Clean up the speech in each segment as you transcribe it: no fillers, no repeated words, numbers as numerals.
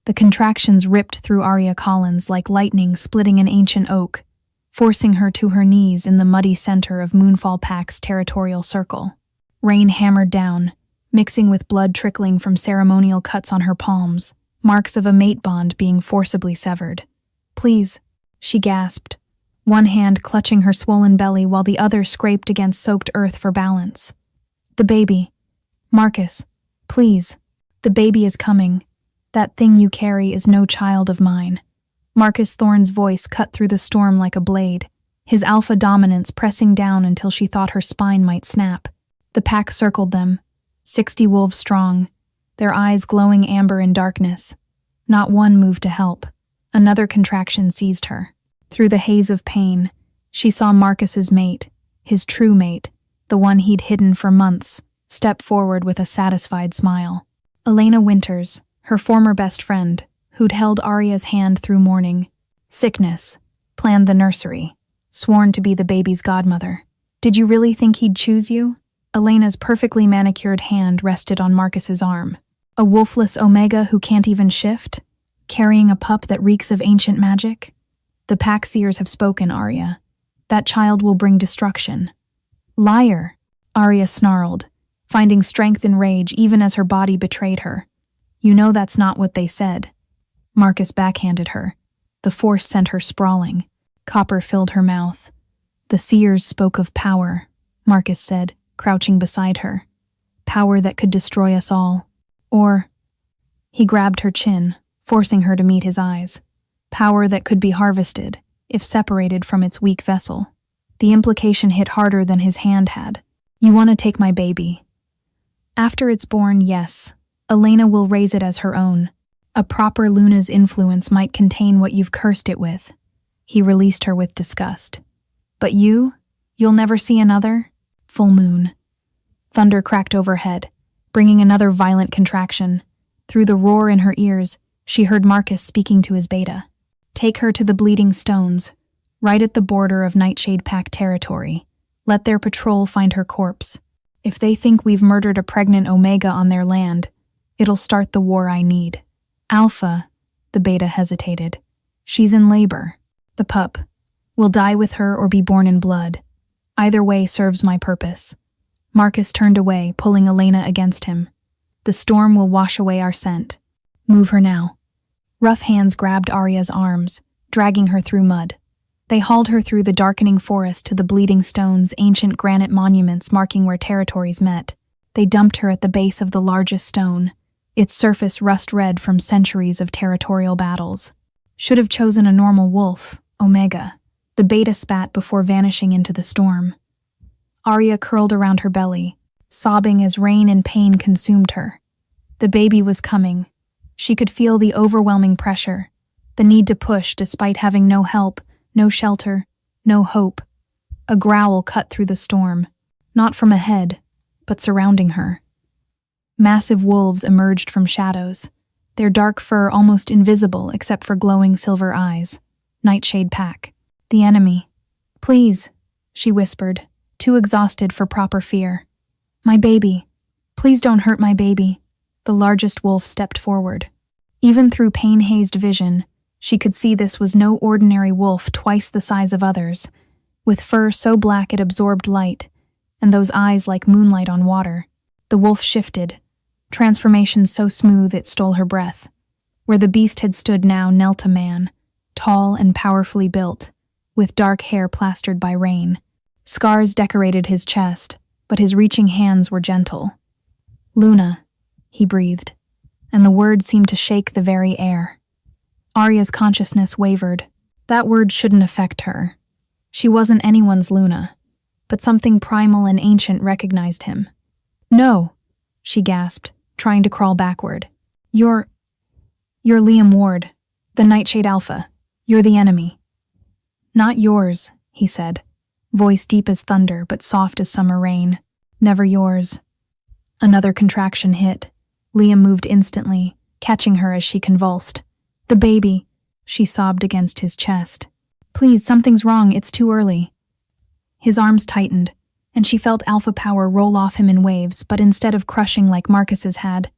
The contractions ripped through Arya Collins like lightning splitting an ancient oak, forcing her to her knees in the muddy center of Moonfall Pack's territorial circle. Rain hammered down, mixing with blood trickling from ceremonial cuts on her palms, marks of a mate bond being forcibly severed. "Please," she gasped, one hand clutching her swollen belly while the other scraped against soaked earth for balance. "The baby. Marcus, please. The baby is coming. That thing you carry is no child of mine." Marcus Thorne's voice cut through the storm like a blade, his alpha dominance pressing down until she thought her spine might snap. The pack circled them, 60 wolves strong, their eyes glowing amber in darkness. Not one moved to help. Another contraction seized her. Through the haze of pain, she saw Marcus's mate, his true mate, the one he'd hidden for months, step forward with a satisfied smile. Elena Winters, her former best friend, who'd held Arya's hand through mourning, sickness, planned the nursery, sworn to be the baby's godmother. "Did you really think he'd choose you?" Elena's perfectly manicured hand rested on Marcus's arm. "A wolfless Omega who can't even shift? Carrying a pup that reeks of ancient magic? The pack seers have spoken, Arya. That child will bring destruction." "Liar," Arya snarled, finding strength in rage even as her body betrayed her. "You know that's not what they said." Marcus backhanded her. The force sent her sprawling. Copper filled her mouth. "The seers spoke of power," Marcus said, crouching beside her. "Power that could destroy us all. Or—" he grabbed her chin, forcing her to meet his eyes. "Power that could be harvested, if separated from its weak vessel." The implication hit harder than his hand had. "You want to take my baby?" "After it's born, yes. Elena will raise it as her own. A proper Luna's influence might contain what you've cursed it with." He released her with disgust. "But you'll never see another?" Full moon. Thunder cracked overhead, bringing another violent contraction. Through the roar in her ears, she heard Marcus speaking to his beta. "Take her to the Bleeding Stones, right at the border of Nightshade Pack territory. Let their patrol find her corpse. If they think we've murdered a pregnant Omega on their land, it'll start the war I need." "Alpha," the beta hesitated. "She's in labor. The pup will die with her or be born in blood. Either way serves my purpose." Marcus turned away, pulling Elena against him. "The storm will wash away our scent. Move her now." Rough hands grabbed Arya's arms, dragging her through mud. They hauled her through the darkening forest to the Bleeding Stones, ancient granite monuments marking where territories met. They dumped her at the base of the largest stone, its surface rust-red from centuries of territorial battles. "Should have chosen a normal wolf, Omega," the beta spat before vanishing into the storm. Arya curled around her belly, sobbing as rain and pain consumed her. The baby was coming. She could feel the overwhelming pressure, the need to push despite having no help, no shelter, no hope. A growl cut through the storm, not from ahead, but surrounding her. Massive wolves emerged from shadows, their dark fur almost invisible except for glowing silver eyes. Nightshade Pack. The enemy. "Please," she whispered, too exhausted for proper fear. "My baby. Please don't hurt my baby." The largest wolf stepped forward. Even through pain-hazed vision, she could see this was no ordinary wolf twice the size of others, with fur so black it absorbed light, and those eyes like moonlight on water. The wolf shifted, transformation so smooth it stole her breath. Where the beast had stood now knelt a man, tall and powerfully built, with dark hair plastered by rain. Scars decorated his chest, but his reaching hands were gentle. "Luna," he breathed, and the word seemed to shake the very air. Arya's consciousness wavered. That word shouldn't affect her. She wasn't anyone's Luna, but something primal and ancient recognized him. "No," she gasped, trying to crawl backward. You're Liam Ward, the Nightshade Alpha. You're the enemy." "Not yours," he said, voice deep as thunder but soft as summer rain. "Never yours." Another contraction hit. Liam moved instantly, catching her as she convulsed. "The baby," she sobbed against his chest. "Please, something's wrong, it's too early." His arms tightened, and she felt alpha power roll off him in waves, but instead of crushing like Marcus's had,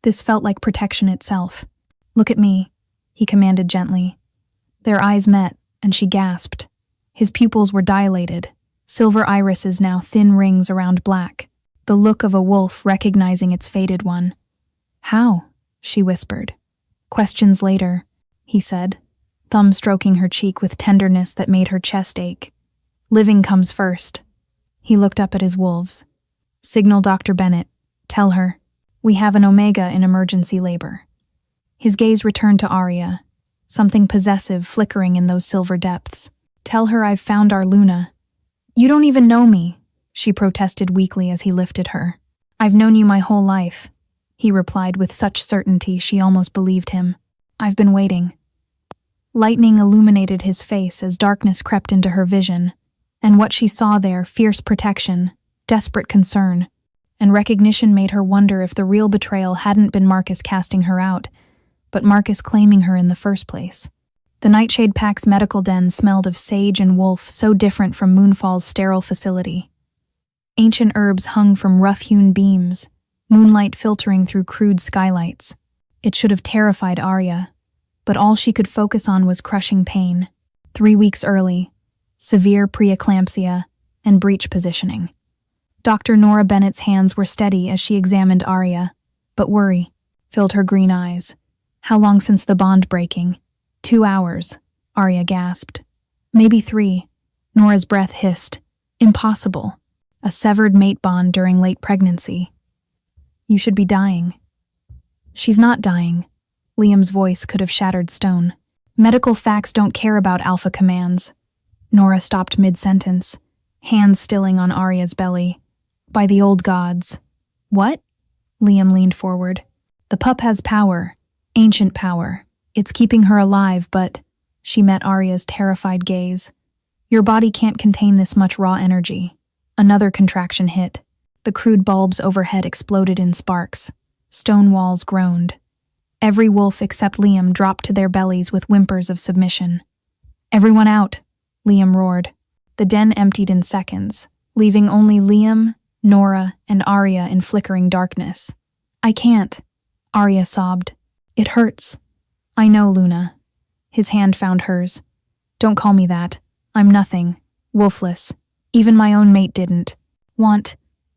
this felt like protection itself. Look at me, he commanded gently. Their eyes met, and she gasped. His pupils were dilated, silver irises now thin rings around black, the look of a wolf recognizing its fated one. How? She whispered. Questions later, he said, thumb stroking her cheek with tenderness that made her chest ache. Living comes first. He looked up at his wolves. Signal Dr. Bennett. Tell her. We have an Omega in emergency labor. His gaze returned to Arya, something possessive flickering in those silver depths. Tell her I've found our Luna. You don't even know me, she protested weakly as he lifted her. I've known you my whole life, he replied with such certainty she almost believed him. I've been waiting. Lightning illuminated his face as darkness crept into her vision, and what she saw there, fierce protection, desperate concern, and recognition made her wonder if the real betrayal hadn't been Marcus casting her out, but Marcus claiming her in the first place. The Nightshade Pack's medical den smelled of sage and wolf, so different from Moonfall's sterile facility. Ancient herbs hung from rough-hewn beams, moonlight filtering through crude skylights. It should have terrified Arya, but all she could focus on was crushing pain. 3 weeks early, severe preeclampsia, and breech positioning. Dr. Nora Bennett's hands were steady as she examined Arya, but worry filled her green eyes. How long since the bond breaking? 2 hours, Arya gasped. Maybe 3. Nora's breath hissed. Impossible. A severed mate bond during late pregnancy. You should be dying. She's not dying. Liam's voice could have shattered stone. Medical facts don't care about alpha commands. Nora stopped mid-sentence, hands stilling on Arya's belly. By the old gods. What? Liam leaned forward. The pup has power. Ancient power. It's keeping her alive, but... She met Arya's terrified gaze. Your body can't contain this much raw energy. Another contraction hit. The crude bulbs overhead exploded in sparks. Stone walls groaned. Every wolf except Liam dropped to their bellies with whimpers of submission. Everyone out, Liam roared. The den emptied in seconds, leaving only Liam, Nora, and Arya in flickering darkness. I can't, Arya sobbed. It hurts. I know, Luna. His hand found hers. Don't call me that. I'm nothing. Wolfless. Even my own mate didn't.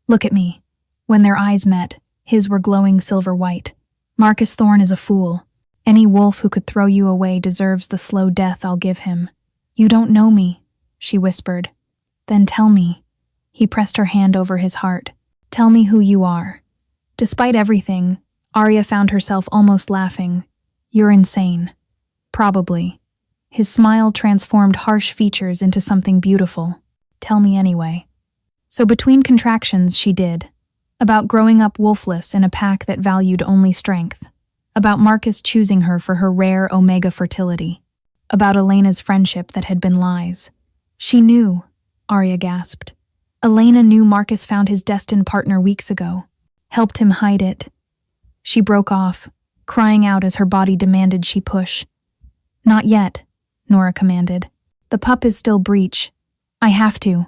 Look at me. When their eyes met, his were glowing silver white. Marcus Thorne is a fool. Any wolf who could throw you away deserves the slow death I'll give him. You don't know me, she whispered. Then tell me. He pressed her hand over his heart. Tell me who you are. Despite everything, Arya found herself almost laughing. You're insane. Probably. His smile transformed harsh features into something beautiful. Tell me anyway. So between contractions, she did. About growing up wolfless in a pack that valued only strength. About Marcus choosing her for her rare Omega fertility. About Elena's friendship that had been lies. She knew, Arya gasped. Elena knew Marcus found his destined partner weeks ago. Helped him hide it. She broke off, crying out as her body demanded she push. Not yet, Nora commanded. The pup is still breech. I have to.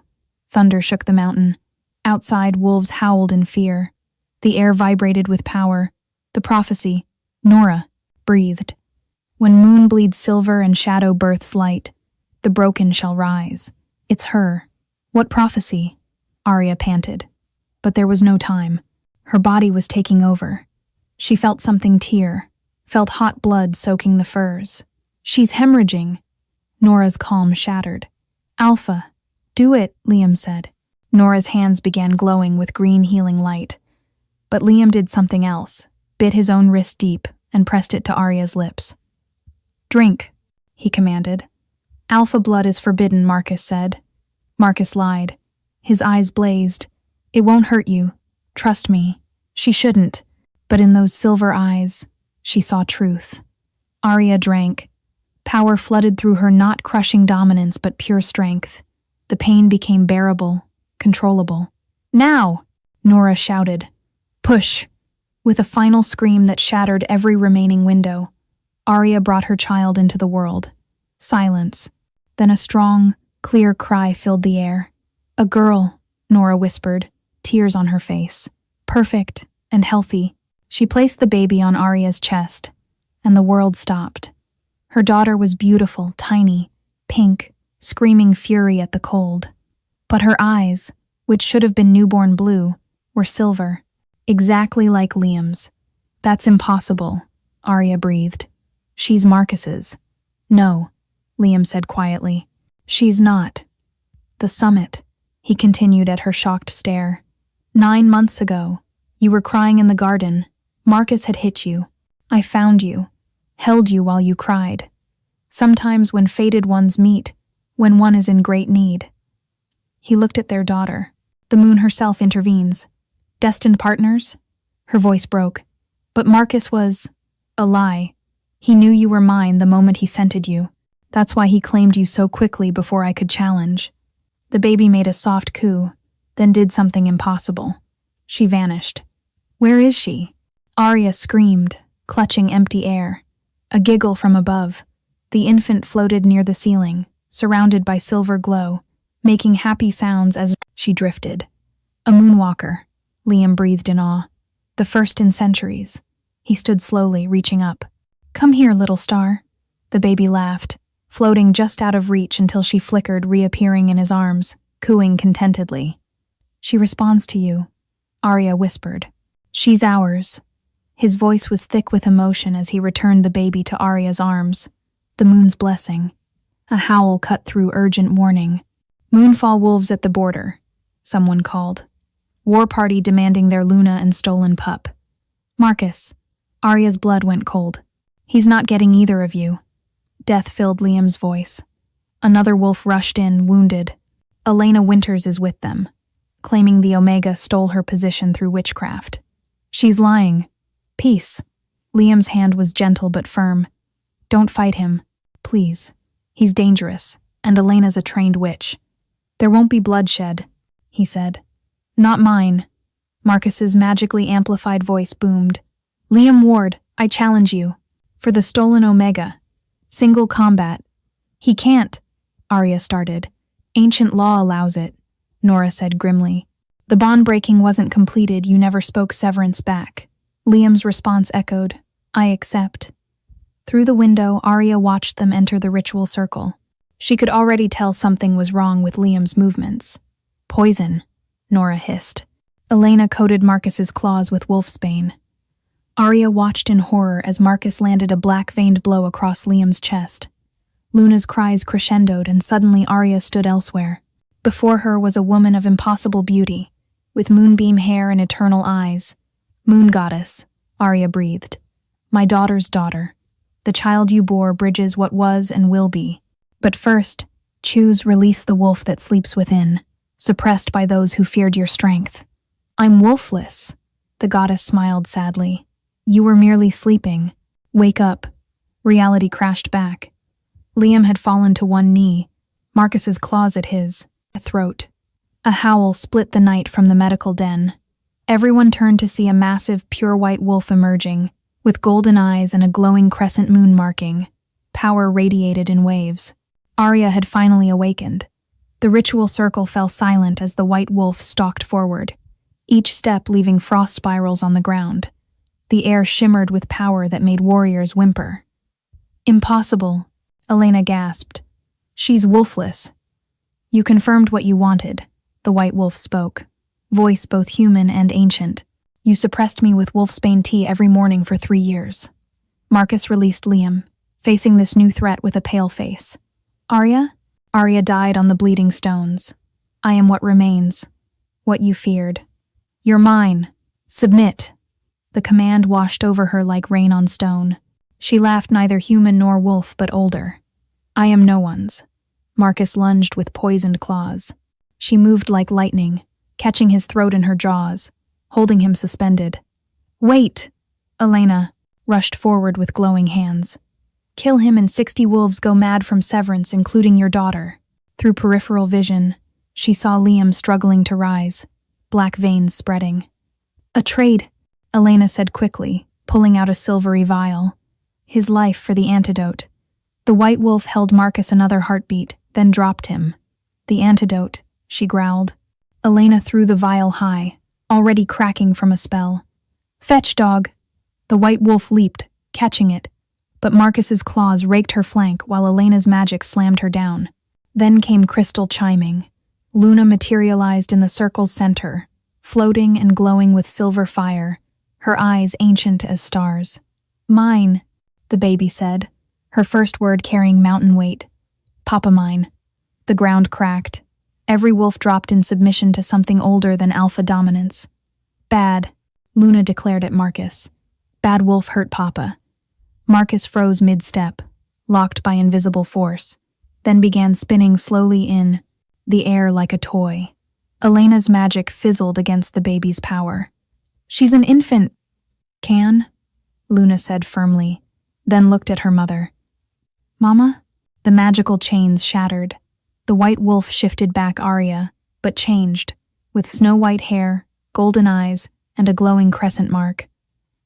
Thunder shook the mountain. Outside, wolves howled in fear. The air vibrated with power. The prophecy, Nora, breathed. When moon bleeds silver and shadow births light, the broken shall rise. It's her. What prophecy? Arya panted. But there was no time. Her body was taking over. She felt something tear, felt hot blood soaking the furs. She's hemorrhaging. Nora's calm shattered. Alpha, do it, Liam said. Nora's hands began glowing with green healing light. But Liam did something else, bit his own wrist deep, and pressed it to Arya's lips. Drink, he commanded. Alpha blood is forbidden, Marcus said. Marcus lied. His eyes blazed. It won't hurt you. Trust me. She shouldn't. But in those silver eyes, she saw truth. Arya drank. Power flooded through her, not crushing dominance but pure strength. The pain became bearable, controllable. Now! Nora shouted. Push! With a final scream that shattered every remaining window, Arya brought her child into the world. Silence. Then a strong, clear cry filled the air. A girl, Nora whispered, tears on her face. Perfect and healthy. She placed the baby on Arya's chest. and the world stopped. Her daughter was beautiful, tiny, pink, screaming fury at the cold. But her eyes, which should have been newborn blue, were silver, exactly like Liam's. "That's impossible," Arya breathed. "She's Marcus's." "No," Liam said quietly. "She's not." "The summit," he continued at her shocked stare. "9 months ago, you were crying in the garden. Marcus had hit you. I found you, held you while you cried. Sometimes when fated ones meet, when one is in great need." He looked at their daughter. The moon herself intervenes. "Destined partners?" Her voice broke. "But Marcus was a lie. He knew you were mine the moment he scented you. That's why he claimed you so quickly before I could challenge." The baby made a soft coo, then did something impossible. She vanished. "Where is she?" Arya screamed, clutching empty air. A giggle from above. The infant floated near the ceiling, surrounded by silver glow, making happy sounds as she drifted. "A moonwalker," Liam breathed in awe. "The first in centuries." He stood slowly, reaching up. "Come here, little star." The baby laughed, floating just out of reach until she flickered, reappearing in his arms, cooing contentedly. "She responds to you," Arya whispered. "She's ours." His voice was thick with emotion as he returned the baby to Arya's arms. The moon's blessing. A howl cut through urgent warning. "Moonfall wolves at the border," someone called. "War party demanding their Luna and stolen pup." "Marcus." Arya's blood went cold. "He's not getting either of you." Death filled Liam's voice. Another wolf rushed in, wounded. Elena Winters is with them, claiming the Omega stole her position through witchcraft. "She's lying." "Peace." Liam's hand was gentle but firm. "Don't fight him, please. He's dangerous, and Elena's a trained witch." "There won't be bloodshed," he said. "Not mine." Marcus's magically amplified voice boomed. "Liam Ward, I challenge you. For the stolen Omega. Single combat." "He can't," Arya started. "Ancient law allows it," Nora said grimly. "The bond breaking wasn't completed, you never spoke severance back." Liam's response echoed, "I accept." Through the window, Arya watched them enter the ritual circle. She could already tell something was wrong with Liam's movements. "Poison," Nora hissed. Elena coated Marcus's claws with wolfsbane. Arya watched in horror as Marcus landed a black-veined blow across Liam's chest. Luna's cries crescendoed, and suddenly Arya stood elsewhere. Before her was a woman of impossible beauty, with moonbeam hair and eternal eyes. "Moon goddess," Arya breathed. "My daughter's daughter. The child you bore bridges what was and will be. But first, choose release the wolf that sleeps within, suppressed by those who feared your strength." "I'm wolfless," the goddess smiled sadly. "You were merely sleeping. Wake up." Reality crashed back. Liam had fallen to one knee, Marcus's claws at his throat. A howl split the night from the medical den. Everyone turned to see a massive, pure white wolf emerging, with golden eyes and a glowing crescent moon marking. Power radiated in waves. Arya had finally awakened. The ritual circle fell silent as the white wolf stalked forward, each step leaving frost spirals on the ground. The air shimmered with power that made warriors whimper. "Impossible," Elena gasped. "She's wolfless." "You confirmed what you wanted," the white wolf spoke, voice both human and ancient. "You suppressed me with wolfsbane tea every morning for 3 years." Marcus released Liam, facing this new threat with a pale face. "Arya?" Arya died on the bleeding stones. "I am what remains. What you feared. You're mine. Submit." The command washed over her like rain on stone. She laughed, neither human nor wolf, but older. "I am no one's." Marcus lunged with poisoned claws. She moved like lightning, catching his throat in her jaws, holding him suspended. "Wait!" Elena rushed forward with glowing hands. "Kill him and 60 wolves go mad from severance, including your daughter." Through peripheral vision, she saw Liam struggling to rise, black veins spreading. "A trade," Elena said quickly, pulling out a silvery vial. "His life for the antidote." The white wolf held Marcus another heartbeat, then dropped him. "The antidote," she growled. Elena threw the vial high, already cracking from a spell. "Fetch, dog!" The white wolf leaped, catching it, but Marcus's claws raked her flank while Elena's magic slammed her down. Then came crystal chiming. Luna materialized in the circle's center, floating and glowing with silver fire, her eyes ancient as stars. "Mine," the baby said, her first word carrying mountain weight. "Papa mine." The ground cracked. Every wolf dropped in submission to something older than alpha dominance. "Bad," Luna declared at Marcus. "Bad wolf hurt Papa." Marcus froze mid-step, locked by invisible force, then began spinning slowly in the air like a toy. Elena's magic fizzled against the baby's power. "She's an infant." "Can?" Luna said firmly, then looked at her mother. "Mama?" The magical chains shattered. The white wolf shifted back Arya, but changed, with snow-white hair, golden eyes, and a glowing crescent mark.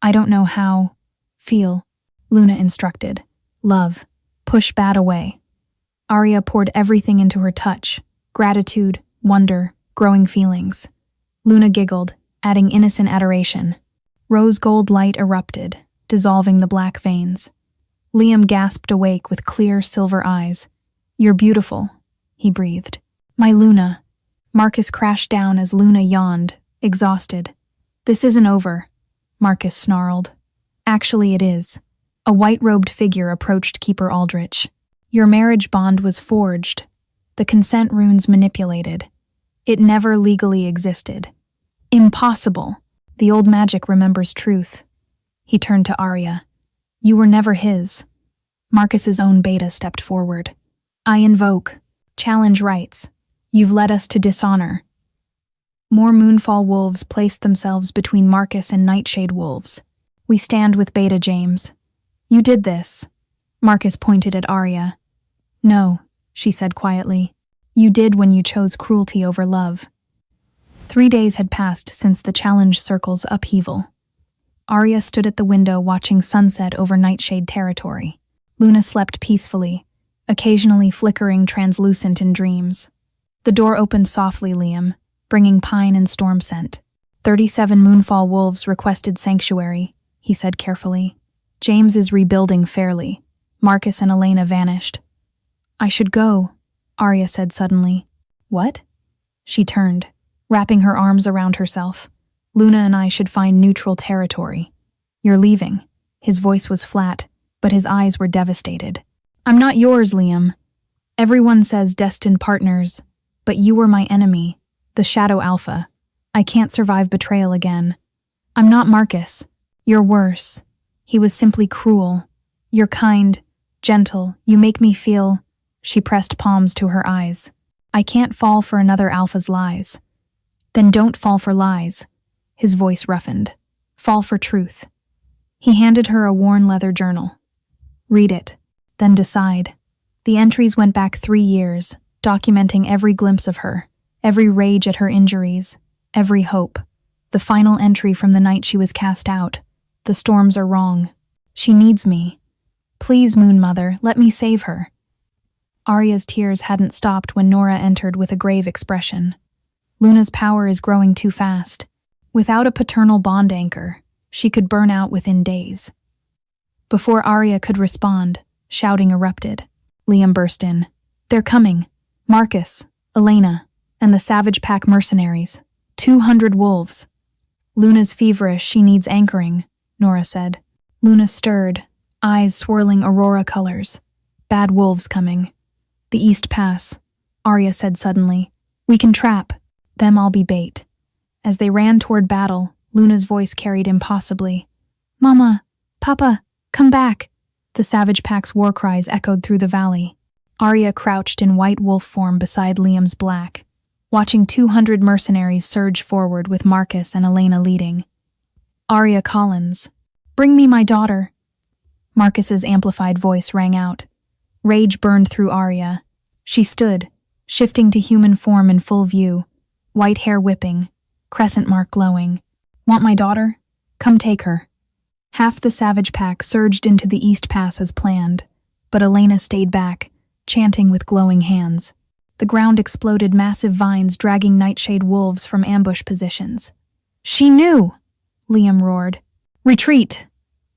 "I don't know how." "Feel," Luna instructed. "Love. Push bad away." Arya poured everything into her touch, gratitude, wonder, growing feelings. Luna giggled, adding innocent adoration. Rose-gold light erupted, dissolving the black veins. Liam gasped awake with clear silver eyes. "You're beautiful," he breathed. "My Luna." Marcus crashed down as Luna yawned, exhausted. "This isn't over," Marcus snarled. "Actually, it is." A white-robed figure approached Keeper Aldrich. "Your marriage bond was forged. The consent runes manipulated. It never legally existed." "Impossible." The old magic remembers truth. He turned to Arya. "You were never his." Marcus's own beta stepped forward. "I invoke. Challenge rights. You've led us to dishonor." More Moonfall wolves placed themselves between Marcus and Nightshade wolves. "We stand with Beta James." "You did this." Marcus pointed at Arya. "No," she said quietly. "You did when you chose cruelty over love." 3 days had passed since the challenge circle's upheaval. Arya stood at the window watching sunset over Nightshade territory. Luna slept peacefully, occasionally flickering translucent in dreams. The door opened softly, Liam, bringing pine and storm scent. 37 Moonfall wolves requested sanctuary, he said carefully. James is rebuilding fairly. Marcus and Elena vanished. "I should go," Arya said suddenly. "What?" She turned, wrapping her arms around herself. "Luna and I should find neutral territory." "You're leaving." His voice was flat, but his eyes were devastated. "I'm not yours, Liam. Everyone says destined partners, but you were my enemy, the Shadow Alpha. I can't survive betrayal again. I'm not Marcus. You're worse. He was simply cruel. You're kind, gentle, you make me feel—" She pressed palms to her eyes. "I can't fall for another Alpha's lies." "Then don't fall for lies." His voice roughened. "Fall for truth." He handed her a worn leather journal. "Read it, then decide." The entries went back 3 years, documenting every glimpse of her, every rage at her injuries, every hope. The final entry from the night she was cast out. "The storms are wrong. She needs me. Please, Moon Mother, let me save her." Arya's tears hadn't stopped when Nora entered with a grave expression. "Luna's power is growing too fast. Without a paternal bond anchor, she could burn out within days." Before Arya could respond, shouting erupted. Liam burst in. "They're coming. Marcus, Elena, and the Savage Pack mercenaries. 200 wolves." "Luna's feverish, she needs anchoring," Nora said. Luna stirred, eyes swirling aurora colors. "Bad wolves coming." "The East Pass," Arya said suddenly. "We can trap. Them all be bait." As they ran toward battle, Luna's voice carried impossibly. "Mama! Papa! Come back!" The Savage Pack's war cries echoed through the valley. Arya crouched in white wolf form beside Liam's black, watching 200 mercenaries surge forward with Marcus and Elena leading. "Arya Collins, bring me my daughter!" Marcus's amplified voice rang out. Rage burned through Arya. She stood, shifting to human form in full view, white hair whipping, crescent mark glowing. "Want my daughter? Come take her." Half the Savage Pack surged into the East Pass as planned, but Elena stayed back, chanting with glowing hands. The ground exploded, massive vines dragging Nightshade wolves from ambush positions. "She knew!" Liam roared. "Retreat!"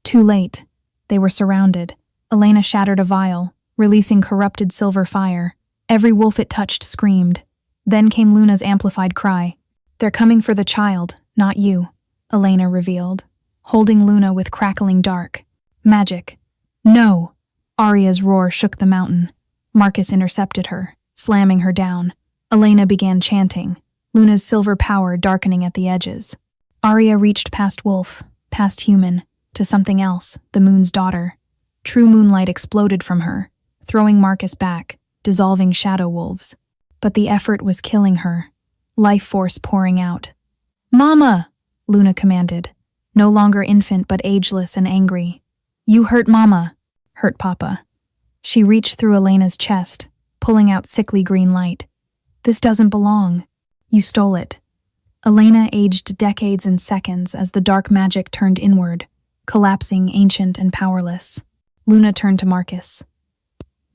Too late. They were surrounded. Elena shattered a vial, releasing corrupted silver fire. Every wolf it touched screamed. Then came Luna's amplified cry. "They're coming for the child, not you," Elena revealed, holding Luna with crackling dark. "Magic." "No!" Arya's roar shook the mountain. Marcus intercepted her, slamming her down. Elena began chanting, Luna's silver power darkening at the edges. Arya reached past wolf, past human, to something else, the moon's daughter. True moonlight exploded from her, throwing Marcus back, dissolving shadow wolves. But the effort was killing her, life force pouring out. "Mama!" Luna commanded, no longer infant but ageless and angry. "You hurt Mama." "Hurt Papa." She reached through Elena's chest, pulling out sickly green light. "This doesn't belong. You stole it." Elena aged decades in seconds as the dark magic turned inward, collapsing ancient and powerless. Luna turned to Marcus.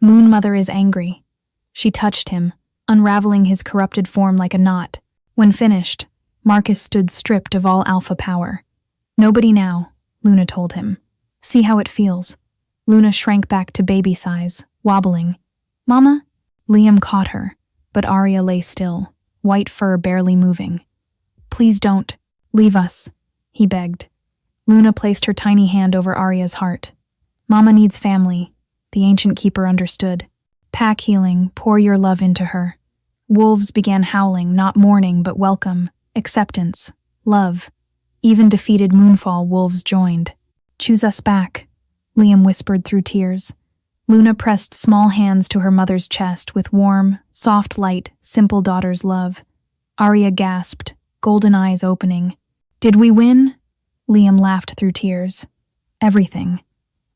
"Moon Mother is angry." She touched him, unraveling his corrupted form like a knot. When finished, Marcus stood stripped of all alpha power. "Nobody now," Luna told him. "See how it feels." Luna shrank back to baby size, wobbling. "Mama?" Liam caught her, but Arya lay still, white fur barely moving. "Please don't. Leave us," he begged. Luna placed her tiny hand over Arya's heart. "Mama needs family," the ancient keeper understood. "Pack healing, pour your love into her." Wolves began howling, not mourning but welcome, acceptance, love. Even defeated Moonfall wolves joined. "Choose us back," Liam whispered through tears. Luna pressed small hands to her mother's chest with warm, soft light, simple daughter's love. Arya gasped, golden eyes opening. "Did we win?" Liam laughed through tears. "Everything."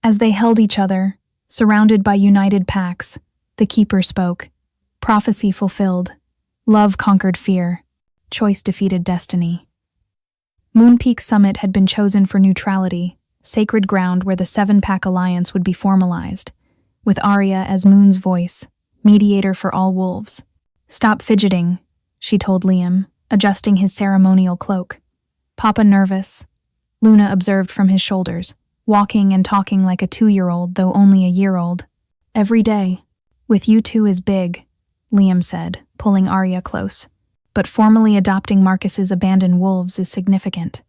As they held each other, surrounded by united packs, the keeper spoke. Prophecy fulfilled. Love conquered fear. Choice defeated destiny. Moonpeak Summit had been chosen for neutrality, sacred ground where the seven-pack alliance would be formalized, with Arya as Moon's voice, mediator for all wolves. "Stop fidgeting," she told Liam, adjusting his ceremonial cloak. "Papa nervous?" Luna observed from his shoulders, walking and talking like a 2-year-old, though only a year old. "Every day. With you two is big," Liam said, pulling Arya close. "But formally adopting Marcus's abandoned wolves is significant."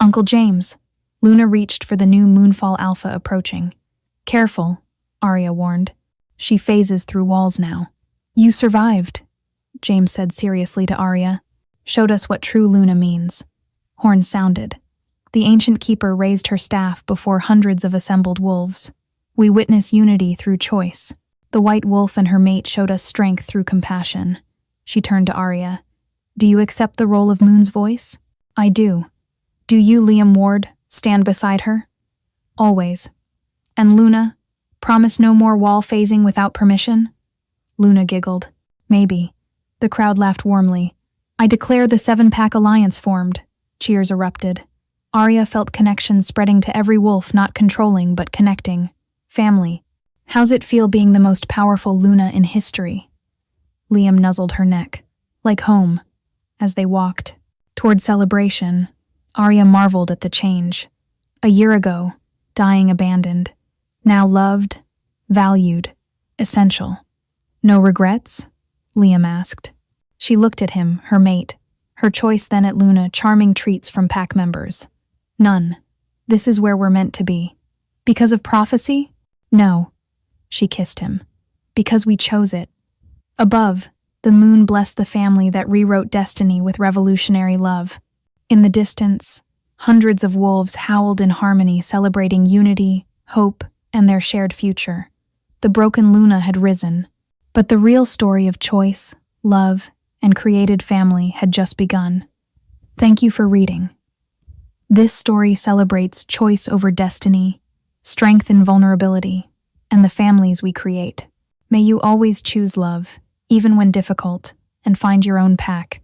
"Uncle James." Luna reached for the new Moonfall Alpha approaching. "Careful," Arya warned. "She phases through walls now." "You survived," James said seriously to Arya. "Showed us what true Luna means." Horns sounded. The ancient keeper raised her staff before hundreds of assembled wolves. "We witness unity through choice." The white wolf and her mate showed us strength through compassion. She turned to Arya. "Do you accept the role of Moon's voice?" "I do." "Do you, Liam Ward, stand beside her?" "Always." "And Luna, promise no more wall phasing without permission?" Luna giggled. "Maybe." The crowd laughed warmly. "I declare the seven-pack alliance formed." Cheers erupted. Arya felt connections spreading to every wolf, not controlling but connecting. Family. "How's it feel being the most powerful Luna in history?" Liam nuzzled her neck. "Like home." As they walked toward celebration, Arya marveled at the change. A year ago, dying abandoned. Now loved, valued, essential. "No regrets?" Liam asked. She looked at him, her mate. Her choice then at Luna, charming treats from pack members. "None. This is where we're meant to be." "Because of prophecy?" "No." She kissed him. "Because we chose it." Above, the moon blessed the family that rewrote destiny with revolutionary love. In the distance, hundreds of wolves howled in harmony, celebrating unity, hope, and their shared future. The broken Luna had risen, but the real story of choice, love, and created family had just begun. Thank you for reading. This story celebrates choice over destiny, strength in vulnerability, and the families we create. May you always choose love, even when difficult, and find your own pack.